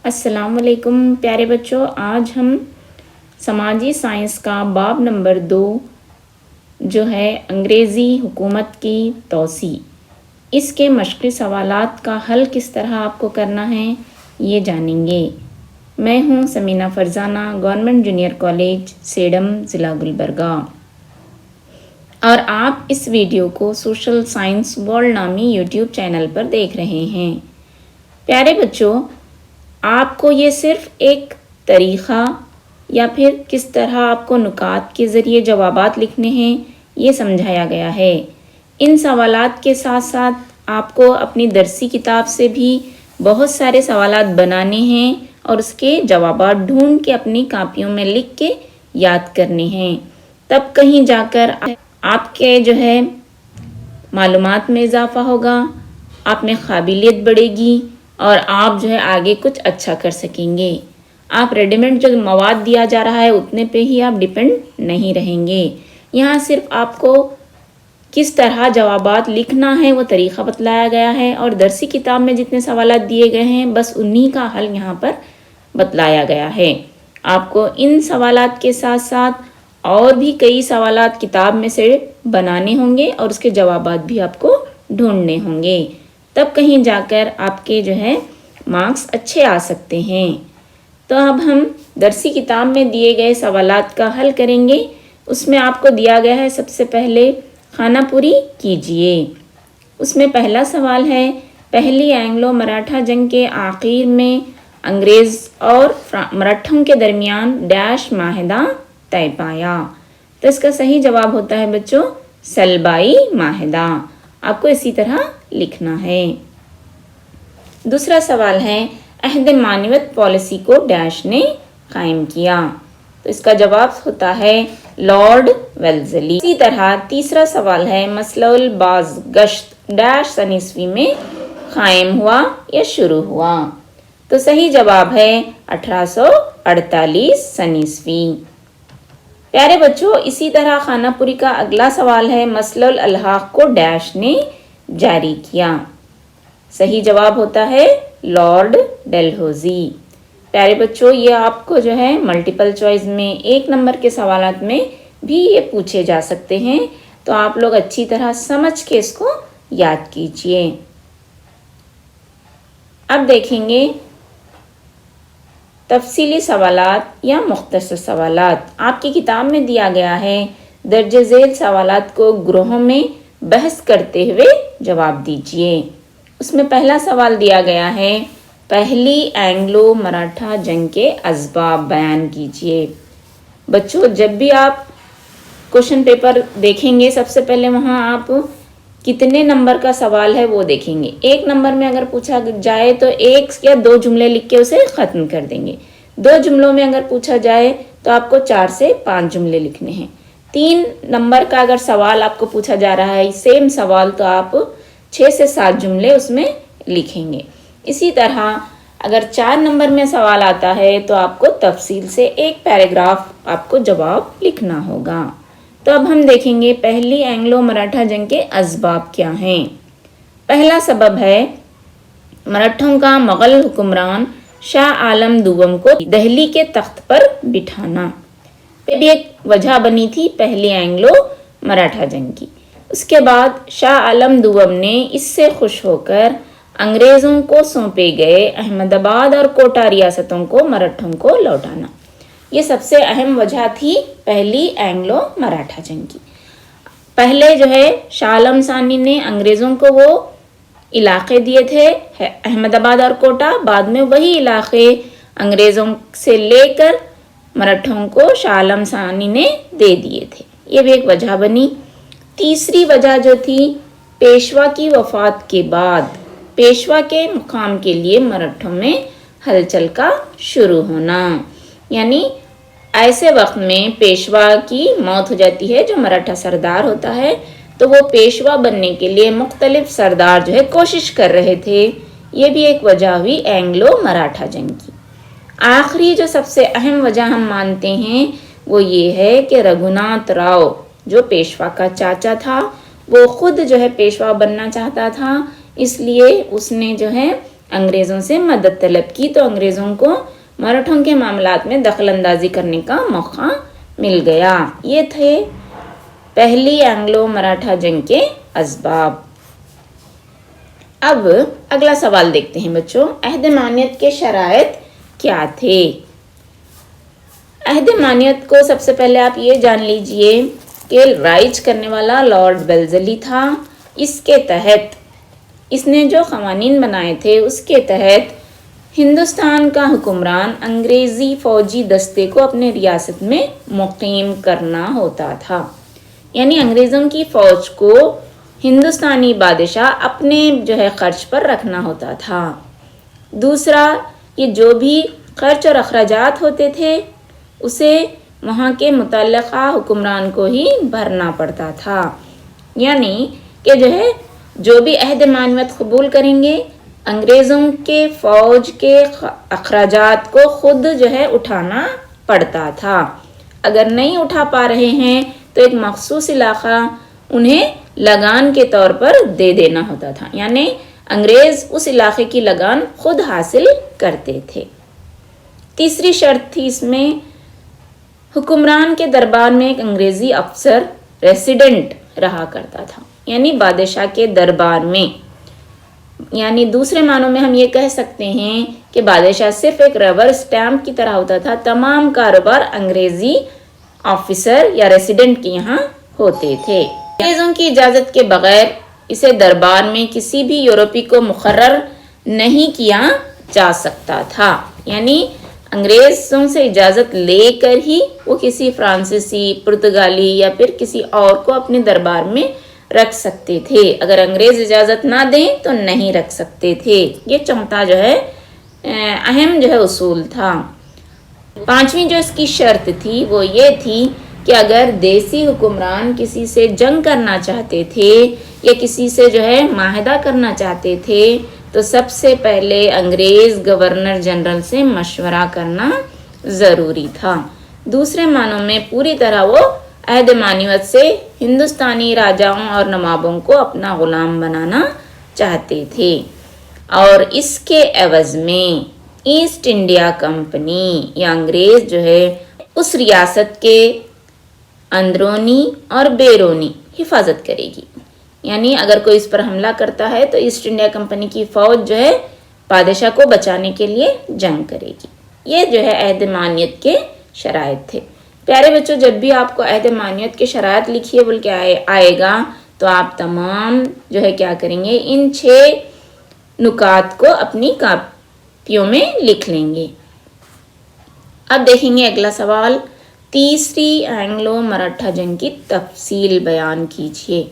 السلام علیکم پیارے بچوں، آج ہم سماجی سائنس کا باب نمبر 2 جو ہے انگریزی حکومت کی توسیع، اس کے مشقی سوالات کا حل کس طرح آپ کو کرنا ہے یہ جانیں گے۔ میں ہوں Samina Farzana, government junior college Sedam, ضلع گلبرگہ، اور آپ اس ویڈیو کو سوشل سائنس ورلڈ نامی یوٹیوب چینل پر دیکھ رہے ہیں۔ پیارے بچوں، آپ کو یہ صرف ایک طریقہ یا پھر کس طرح آپ کو نکات کے ذریعے جوابات لکھنے ہیں یہ سمجھایا گیا ہے۔ ان سوالات کے ساتھ ساتھ آپ کو اپنی درسی کتاب سے بھی بہت سارے سوالات بنانے ہیں اور اس کے جوابات ڈھونڈ کے اپنی کاپیوں میں لکھ کے یاد کرنے ہیں، تب کہیں جا کر آپ کے معلومات میں اضافہ ہوگا، آپ میں قابلیت بڑھے گی اور آپ آگے کچھ اچھا کر سکیں گے۔ آپ ریڈی میڈ جو مواد دیا جا رہا ہے اتنے پہ ہی آپ ڈیپینڈ نہیں رہیں گے۔ یہاں صرف آپ کو کس طرح جوابات لکھنا ہے وہ طریقہ بتلایا گیا ہے، اور درسی کتاب میں جتنے سوالات دیے گئے ہیں بس انہی کا حل یہاں پر بتلایا گیا ہے۔ آپ کو ان سوالات کے ساتھ ساتھ اور بھی کئی سوالات کتاب میں سے بنانے ہوں گے اور اس کے جوابات بھی آپ کو ڈھونڈنے ہوں گے، تب کہیں جا کر آپ کے مارکس اچھے آ سکتے ہیں۔ تو اب ہم درسی کتاب میں دیے گئے سوالات کا حل کریں گے۔ اس میں آپ کو دیا گیا ہے سب سے پہلے خانہ پوری کیجئے۔ اس میں پہلا سوال ہے، پہلی اینگلو مراٹھا جنگ کے آخر میں انگریز اور مراٹھوں کے درمیان ڈیش معاہدہ طے پایا۔ تو اس کا صحیح جواب ہوتا ہے بچوں سلبائی معاہدہ۔ آپ کو اسی طرح لکھنا ہے۔ دوسرا سوال ہے، عہد معنویت پالیسی کو ڈیش نے قائم کیا۔ تو اس کا جواب ہوتا ہے لارڈ ویلزلی۔ اسی طرح تیسرا سوال ہے، مسلح الباز گشت ڈیش سن عیسوی میں قائم ہوا یا شروع ہوا۔ تو صحیح جواب ہے 1848 سن عیسوی۔ پیارے بچوں، اسی طرح خانہ پوری کا اگلا سوال ہے، مسلح الحاق کو ڈیش نے جاری کیا۔ صحیح جواب ہوتا ہے لارڈ ڈلہوزی۔ پیارے بچوں، یہ آپ کو ملٹیپل چوائس میں 1 نمبر کے سوالات میں بھی یہ پوچھے جا سکتے ہیں، تو آپ لوگ اچھی طرح سمجھ کے اس کو یاد کیجئے۔ اب دیکھیں گے تفصیلی سوالات یا مختصر سوالات۔ آپ کی کتاب میں دیا گیا ہے، درج ذیل سوالات کو گروہوں میں بحث کرتے ہوئے جواب دیجئے۔ اس میں پہلا سوال دیا گیا ہے، پہلی اینگلو مراٹھا جنگ کے اسباب بیان کیجئے۔ بچوں، جب بھی آپ کوشچن پیپر دیکھیں گے سب سے پہلے وہاں آپ کتنے نمبر کا سوال ہے وہ دیکھیں گے۔ 1 نمبر میں اگر پوچھا جائے تو 1 یا 2 جملے لکھ کے اسے ختم کر دیں گے۔ 2 جملوں میں اگر پوچھا جائے تو آپ کو 4 سے 5 جملے لکھنے ہیں۔ 3 نمبر کا اگر سوال آپ کو پوچھا جا رہا ہے سیم سوال، تو آپ 6 سے 7 جملے اس میں لکھیں گے۔ اسی طرح اگر 4 نمبر میں سوال آتا ہے تو آپ کو تفصیل سے 1 پیراگراف آپ کو جواب لکھنا ہوگا۔ تو اب ہم دیکھیں گے پہلی اینگلو مراٹھا جنگ کے اسباب کیا ہیں۔ پہلا سبب ہے مراٹھوں کا مغل حکمران شاہ عالم دوم کو دہلی کے تخت پر بٹھانا۔ یہ بھی ایک وجہ بنی تھی پہلی اینگلو مراٹھا جنگ کی۔ اس کے بعد شاہ عالم دوم نے اس سے خوش ہو کر انگریزوں کو سونپے گئے احمد آباد اور کوٹا ریاستوں کو مراٹھوں کو لوٹانا۔ یہ سب سے اہم وجہ تھی پہلی اینگلو مراٹھا جنگ کی۔ پہلے شاہ عالم ثانی نے انگریزوں کو وہ علاقے دیے تھے احمد آباد اور کوٹا، بعد میں وہی علاقے انگریزوں سے لے کر مراٹھوں کو شاہ عالم ثانی نے دے دیے تھے۔ یہ بھی ایک وجہ بنی۔ تیسری وجہ جو تھی، پیشوا کی وفات کے بعد پیشوا کے مقام کے لیے مراٹھوں میں ہلچل کا شروع ہونا۔ یعنی ایسے وقت میں پیشوا کی موت ہو جاتی ہے، جو مراٹھا سردار ہوتا ہے، تو وہ پیشوا بننے کے لیے مختلف سردار کوشش کر رہے تھے۔ یہ بھی ایک وجہ ہوئی اینگلو مراٹھا جنگ کی۔ آخری جو سب سے اہم وجہ ہم مانتے ہیں وہ یہ ہے کہ رگھوناتھ راؤ جو پیشوا کا چاچا تھا، وہ خود پیشوا بننا چاہتا تھا، اس لیے اس نے अंग्रेज़ों से मदद तलब की तो अंग्रेज़ों को मराठों के मामलात में दखल अंदाजी करने का मौका मिल गया। ये थे पहली एंग्लो मराठा जंग के असबाब। अब अगला सवाल देखते हैं बच्चों, अहद मानियत के शराइत क्या थे? अहद मानियत को सबसे पहले आप ये जान लीजिए कि राइज करने वाला लॉर्ड वेल्जली था। इसके तहत इसने जो क़वानीन बनाए थे उसके तहत हिंदुस्तान का हुक्मरान अंग्रेज़ी फ़ौजी दस्ते को अपने रियासत में मुक़ीम करना होता था। यानी अंग्रेज़ों की फ़ौज को हिंदुस्तानी बादशाह अपने जो है ख़र्च पर रखना होता था। दूसरा, ये जो भी ख़र्च और अखराजात होते थे उसे वहाँ के मुतल्लिक़ा हुक्मरान को ही भरना पड़ता था। यानी कि जो भी अहद मानियत कबूल करेंगे अंग्रेज़ों के फ़ौज के अखराजात को खुद उठाना पड़ता था। अगर नहीं उठा पा रहे हैं तो एक मखसूस इलाक़ा उन्हें लगान के तौर पर दे देना होता था। यानी अंग्रेज़ उस इलाक़े की लगान खुद हासिल करते थे। तीसरी शर्त थी इसमें, हुक्मरान के दरबार में एक अंग्रेज़ी अफसर रेसिडेंट रहा करता था, यानी बादशाह के दरबार में। यानी दूसरे मानों में हम ये कह सकते हैं कि बादशाह सिर्फ एक रबर स्टैम्प की तरह होता था। तमाम कारोबार अंग्रेज़ी ऑफिसर या रेसिडेंट के यहाँ होते थे। अंग्रेज़ों की इजाज़त के बगैर इसे दरबार में किसी भी यूरोपी को मुकर्रर नहीं किया जा सकता था। यानी अंग्रेज़ों से इजाज़त लेकर ही वो किसी फ्रांसीसी, पुर्तगाली या फिर किसी और को अपने दरबार में रख सकते थे। अगर अंग्रेज़ इजाज़त ना दें तो नहीं रख सकते थे। ये चौथा अहम उसूल था। पांचवी जो इसकी शर्त थी वो ये थी कि अगर देसी हुक्मरान किसी से जंग करना चाहते थे या किसी से माहिदा करना चाहते थे तो सबसे पहले अंग्रेज़ गवर्नर जनरल से मशवरा करना ज़रूरी था। दूसरे मानों में पूरी तरह वो अहद मानियत से हिंदुस्तानी राजाओं और नवाबों को अपना ग़ुलाम बनाना चाहते थे और इसके एवज़ में ईस्ट इंडिया कंपनी या अंग्रेज़ उस रियासत के अंदरूनी और बैरूनी हिफाजत करेगी। यानी अगर कोई इस पर हमला करता है तो ईस्ट इंडिया कंपनी की फ़ौज बादशाह को बचाने के लिए जंग करेगी। ये अहद मानियत के शराइत थे। प्यारे बच्चों, जब भी आपको अहद मानियत के शराइत लिखिए बोल के आएगा तो आप तमाम क्या करेंगे, इन 6 नुकात को अपनी कापियों में लिख लेंगे। अब देखेंगे अगला सवाल, तीसरी एंग्लो मराठा जंग की तफसील बयान कीजिए।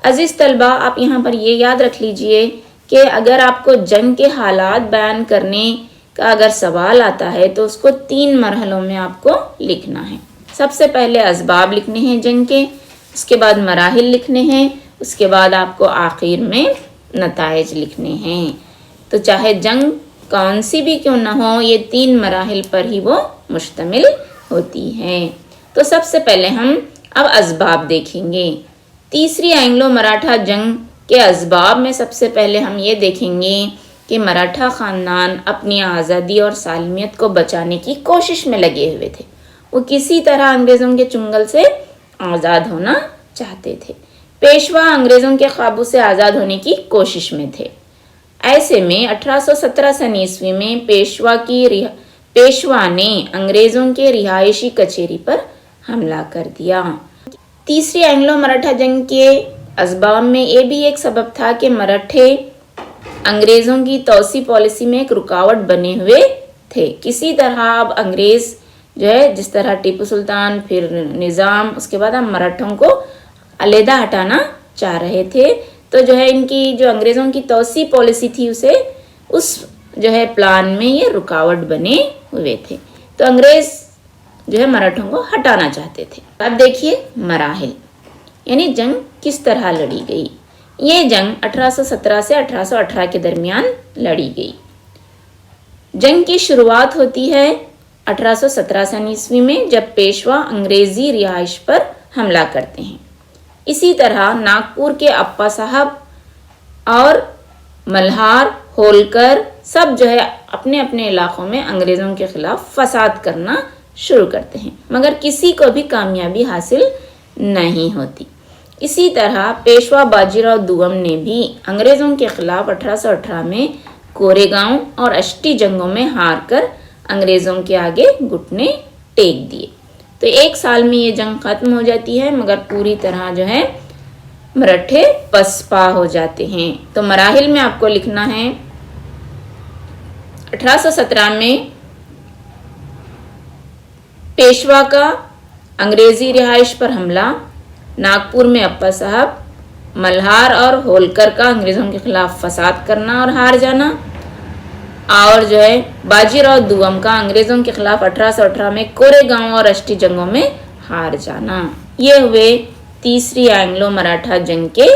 अजीज़ तलबा, आप यहाँ पर ये याद रख लीजिए कि अगर आपको जंग के हालात बयान करने का अगर सवाल आता है तो उसको 3 मरहलों में आपको लिखना है। सबसे पहले असबाब लिखने हैं जंग के, उसके बाद मराहिल लिखने हैं, उसके बाद आपको आखिर में नताइज लिखने हैं। तो चाहे जंग कौन सी भी क्यों ना हो, ये 3 मराहिल पर ही वो मुश्तमिल होती है। तो सबसे पहले हम अब असबाब देखेंगे। तीसरी एंग्लो मराठा जंग के असबाब में सबसे पहले हम ये देखेंगे कि मराठा ख़ानदान अपनी आज़ादी और सालमियत को बचाने की कोशिश में लगे हुए थे। वो किसी तरह अंग्रेज़ों के चुंगल से आज़ाद होना चाहते थे। पेशवा अंग्रेज़ों के काबू से आज़ाद होने की कोशिश में थे। ऐसे में 1817 सन ईस्वी में पेशवा ने अंग्रेज़ों के रिहायशी कचेरी पर हमला कर दिया। तीसरी एंग्लो मराठा जंग के असबाब में ये भी एक सबब था कि मराठे अंग्रेज़ों की तौसी पॉलिसी में एक रुकावट बने हुए थे। किसी तरह अब अंग्रेज़ जिस तरह टीपू सुल्तान फिर निज़ाम, उसके बाद अब मराठों को अलहदा हटाना चाह रहे थे। तो इनकी जो अंग्रेज़ों की तौसी पॉलिसी थी उस प्लान में ये रुकावट बने हुए थे। तो अंग्रेज़ मराठों को हटाना चाहते थे। अब देखिए मराहिल, यानी जंग किस तरह लड़ी गई। ये जंग 1817 से 1818 के दरमियान लड़ी गई। जंग की शुरुआत होती है 1817 सन ईस्वी में, जब पेशवा अंग्रेज़ी रिहाइश पर हमला करते हैं। इसी तरह नागपुर के अप्पा साहब और मल्हार, होलकर सब जो है अपने अपने इलाकों में अंग्रेज़ों के खिलाफ फसाद करना शुरू करते हैं, मगर किसी को भी कामयाबी हासिल नहीं होती। इसी तरह पेशवा बाजीराव दुगम ने भी अंग्रेज़ों के खिलाफ 1818 में कोरेगांव और अष्टी जंगों में हार कर अंग्रेज़ों के आगे घुटने टेक दिए। तो 1 साल में ये जंग खत्म हो जाती है, मगर पूरी तरह जो है मराठे पसपा हो जाते हैं। तो मराहिल में आपको लिखना है 1817 में पेशवा का अंग्रेजी रिहाइश पर हमला, नागपुर में अप्पा साहब, मल्हार और होलकर का अंग्रेज़ों के खिलाफ फसाद करना और हार जाना, और जो है बाजीराव दुगम का अंग्रेज़ों के खिलाफ 1818 में कोरेगांव और अष्टी जंगों में हार जाना। ये हुए तीसरी एंग्लो मराठा जंग के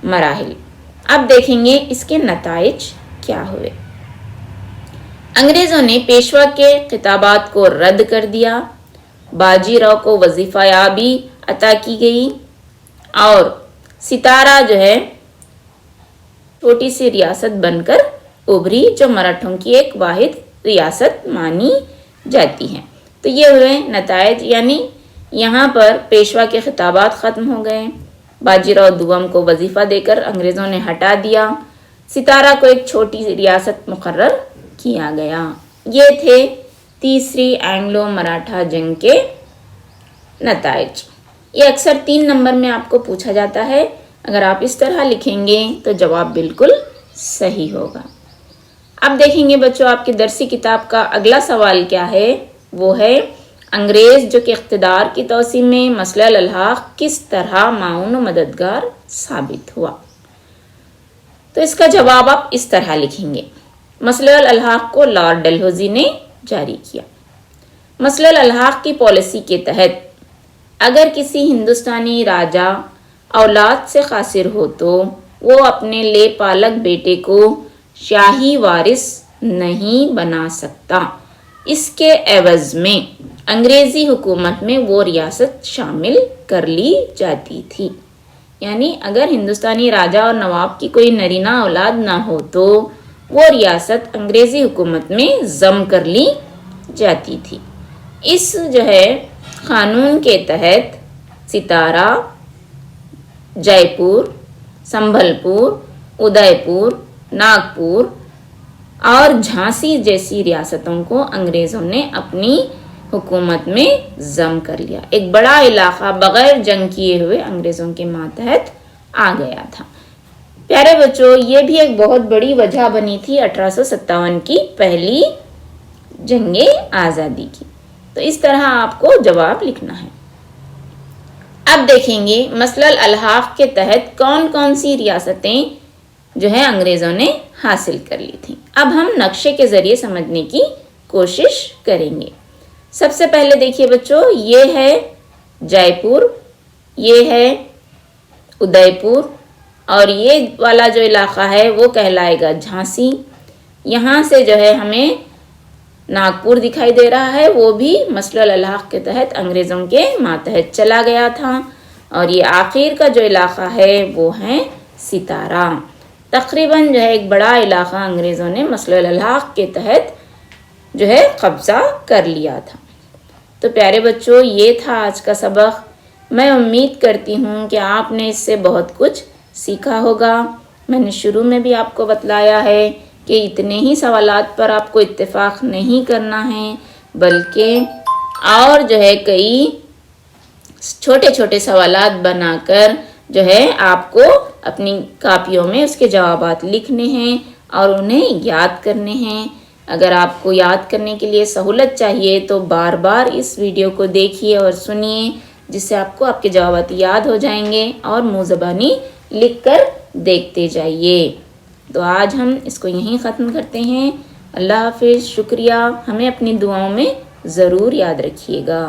मराहिल। अब देखेंगे इसके नताइज क्या हुए। अंग्रेज़ों ने पेशवा के खिताबात को रद्द कर दिया, बाजीराव को वजीफायाबी अता की गई और सितारा जो है छोटी सी रियासत बनकर उभरी, जो मराठों की एक वाहिद रियासत मानी जाती है। तो ये हुए नताइज, यानी यहाँ पर पेशवा के खिताबात ख़त्म हो गए, बाजीराव दुगम को वजीफ़ा देकर अंग्रेज़ों ने हटा दिया, सितारा को एक छोटी रियासत मुकर्रर किया गया। ये थे तीसरी एंग्लो मराठा जंग के नताइज। ये अक्सर 3 नंबर में आपको पूछा जाता है। अगर आप इस तरह लिखेंगे तो जवाब बिल्कुल सही होगा। अब देखेंगे बच्चों, आपकी दरसी किताब का अगला सवाल क्या है। वो है अंग्रेज़ जो कि इक़्तिदार की तोसी में मसला अल-हक़ किस तरह माउन मददगार साबित हुआ। तो इसका जवाब आप इस तरह लिखेंगे। मसला अल-हक़ को लॉर्ड डलहौज़ी ने जारी किया। मसला अल-हक़ की पॉलिसी के तहत अगर किसी हिंदुस्तानी राजा औलाद से कासिर हो तो वो अपने ले पालक बेटे को शाही वारिस नहीं बना सकता। इसके एवज में अंग्रेज़ी हुकूमत में वो रियासत शामिल कर ली जाती थी। यानी अगर हिंदुस्तानी राजा और नवाब की कोई नरीना औलाद ना हो तो वो रियासत अंग्रेज़ी हुकूमत में ज़म कर ली जाती थी। इस जो है क़ानून के तहत सितारा, जयपुर, संभलपुर, उदयपुर, नागपुर और झांसी जैसी रियासतों को अंग्रेज़ों ने अपनी हुकूमत में ज़म कर लिया। एक बड़ा इलाका बग़ैर जंग किए हुए अंग्रेज़ों के मातहत आ गया था। प्यारे बच्चों, ये भी एक बहुत बड़ी वजह बनी थी 1857 की पहली जंगे आज़ादी की। तो इस तरह आपको जवाब लिखना है। अब देखेंगे मसला अल-हक़ के तहत कौन कौन सी रियासतें जो है अंग्रेज़ों ने हासिल कर ली थी। अब हम नक्शे के ज़रिए समझने की कोशिश करेंगे। सबसे पहले देखिए बच्चों, ये है जयपुर, ये है उदयपुर और ये वाला जो इलाका है वो कहलाएगा झांसी। यहाँ से जो है हमें नागपुर दिखाई दे रहा है, वो भी मसला अल-हक़ के तहत अंग्रेज़ों के मातहत चला गया था। और ये आखिर का जो इलाका है वो है सितारा। तकरीबन जो है एक बड़ा इलाका अंग्रेज़ों ने मसला अल-हक़ के तहत जो है कब्ज़ा कर लिया था। तो प्यारे बच्चों, ये था आज का सबक। मैं उम्मीद करती हूँ कि आपने इससे बहुत कुछ सीखा होगा। मैंने शुरू में भी आपको बतलाया है कि इतने ही सवालात पर आपको इत्तेफाक नहीं करना है, बल्कि और जो है कई छोटे छोटे सवालात बनाकर जो है आपको अपनी कापियों में उसके जवाबात लिखने हैं और उन्हें याद करने हैं। अगर आपको याद करने के लिए सहूलत चाहिए तो बार बार इस वीडियो को देखिए और सुनिए, जिससे आपको आपके जवाबात याद हो जाएंगे और मुँह ज़बानी लिख कर देखते जाइए। तो आज हम इसको यहीं ख़त्म करते हैं। अल्लाह हाफ़िज़, शुक्रिया। हमें अपनी दुआओं में ज़रूर याद रखिएगा।